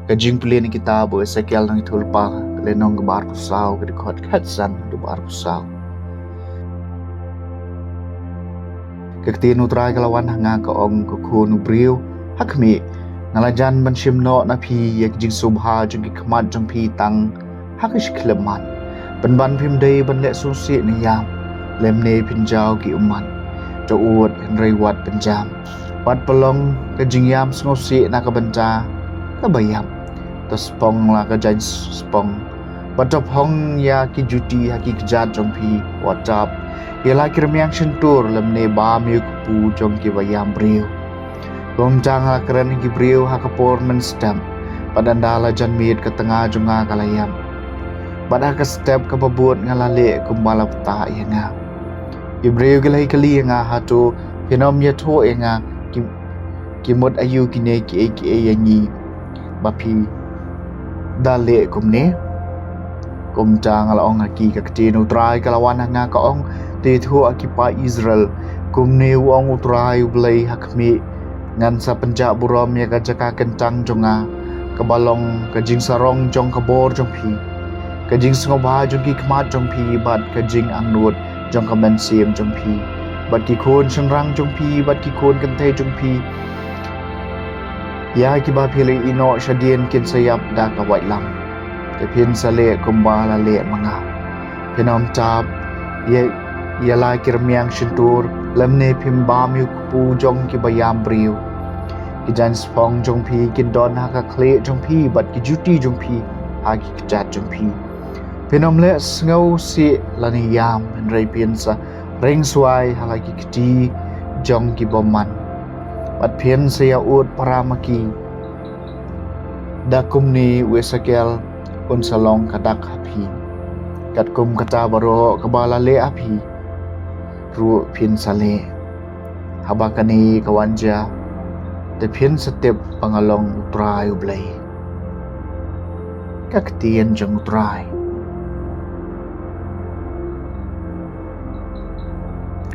Kajing pilih ni kita boleh sekial nang tulpa lenong gebar pusau ke dekot katsan gebar pusau. Kektiin utrai kelawan hanga ka ong kukun ubriu hakmi ngalajan menshimno na pi yak jing subha jung ki khamat jung pi tang hakish kleman ban phim dei ban le susi ni yam lemne pinjau ki umman to ut henry wat penjam wat pelong ke jing yam snosi na ka banja ka bayam to spong la ka jan spong batop hong ya ki juti haki kejat jong pi whatsapp ialah kirmiang sentur lemne ba miuk pu jong ki bayam briu gong jang la keren ki briu ha kapor men stem padandala jan mit ke tengah jonga kalayam pada ke step ke babut ngalale kumbala peta yanga ibriu gelai kali yanga hatu hinom ya tho yanga ki mod ayu kine ki yangi bapi dale kumne kum jang la ong haki ka ktin utrai kalawan hanga ka ong te thu akipa Israel kum ne ong utrai blai hakmi ngan sa penja buram ya ka jaka kencang jonga ka balong ka jing sarong jong ka bor jong pi ka jing sngoba jong ki khmat jong pi bat ka jing angnut jong ka men sim jong pi bat ki khon sengrang jong pi bat ki khon kan thai jong pi ya ki ba phili ino shadien kin sayap da ka wai lam ke pin sale kumbala le manga pinom chap ye la kirmiang shintur lamne phim ba mi pu jong ki bayam briu ki jan spong jong pi kin don ha ka khle jong pi bat ki juti jong pi ha ki chat jong pi pinom le ngau si lani yam rei pin sa reng suai hala ki kti jong ki boman bat pin saya ut paramaki dakum ni wesakel un salong kadak hapi kat kum kata baro kabala le api ru pin sale habakani kawanja te pin setep pangalong utrai ublai kaktien jong utrai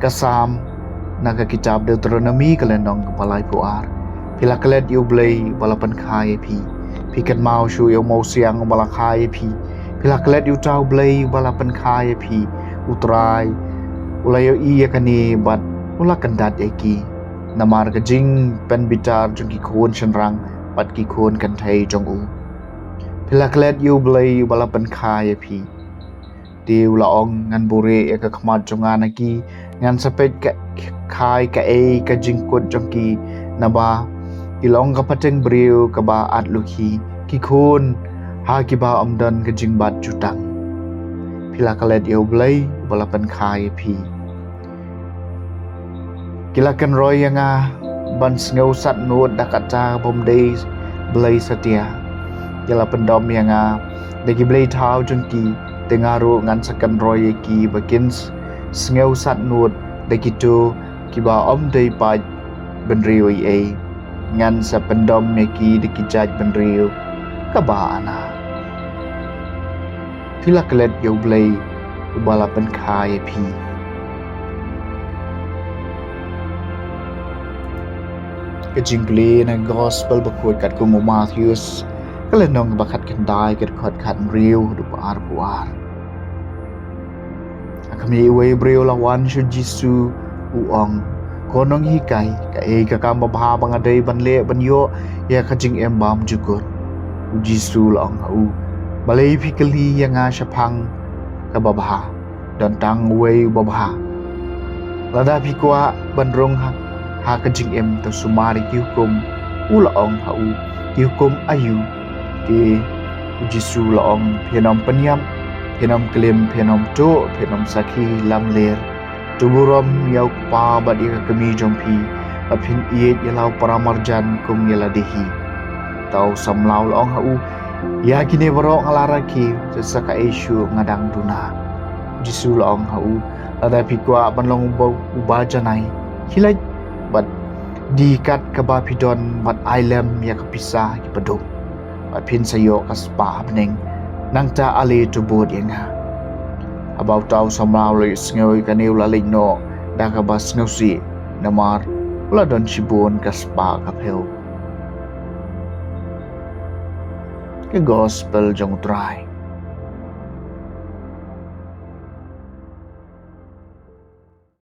kasam naga kitab Deuteronomy kalendong kepalai puar pila kelet ublai balapan khai pi kan mau shu yo mau siang bala khai pi pila kelet yu tau blai balapan khai pi utrai ulayo iya kani bat ula kandat eki namar ka jing pen bitar jong ki khon senrang bat ki khon kan thai jong u pila kelet yu blai balapan khai pi tiu la ong ngan bure ya ka khmat jonga naki ngan sapet ka khai ka e ka jing kot jong ki naba ilong ka pateng briu ka ba at lukhi ki khon ha ki ba amdan ka jing bat jutang pila kalet yo blai balapan khai pi kilakan roy yanga ban ngau sat nut dakata bom dei blai satia yala pendom yanga degi blai thau jong ki tengaru ngan sakan roy ki bakins ngau sat nut degi tu ki ba om dei pa benriu ai ngan sa pendom meki dikijaj benriu kabana pila kelet yo blai balapan khai pi kejingli na gospel bakut kat kumu Matthews kalenong bakat kendai kat kot kat riu du par puar akami iwe briu lawan shu jisu uong konong hikai ka e ka kamba bha bangadai banle banyo ya kajing embam jukun jisu long u balai fikali yanga shapang ka babha dan tang we babha lada pikwa bandrong ha kajing em to sumari ki hukum ulaong ha u ki hukum ayu ki jisu laong phenom panyam phenom klim phenom to phenom sakhi lamler tuburom yau pa badi ka kami jompi apin iet yalau paramarjan kum yaladehi tau samlau laong ha u ya kini baro ngalara ki sesaka isu ngadang duna jisu laong ha u ada pikwa banlong ubajanai hilai bat dikat kaba pidon bat ailem ya kapisah ki pedum bat pin sayo kaspa abneng nangta ale tubod yanga about tau samlau le sngoy kaniu laling no da ka bas ngausi namar ula don sibon kaspa kapel ke gospel jong utrai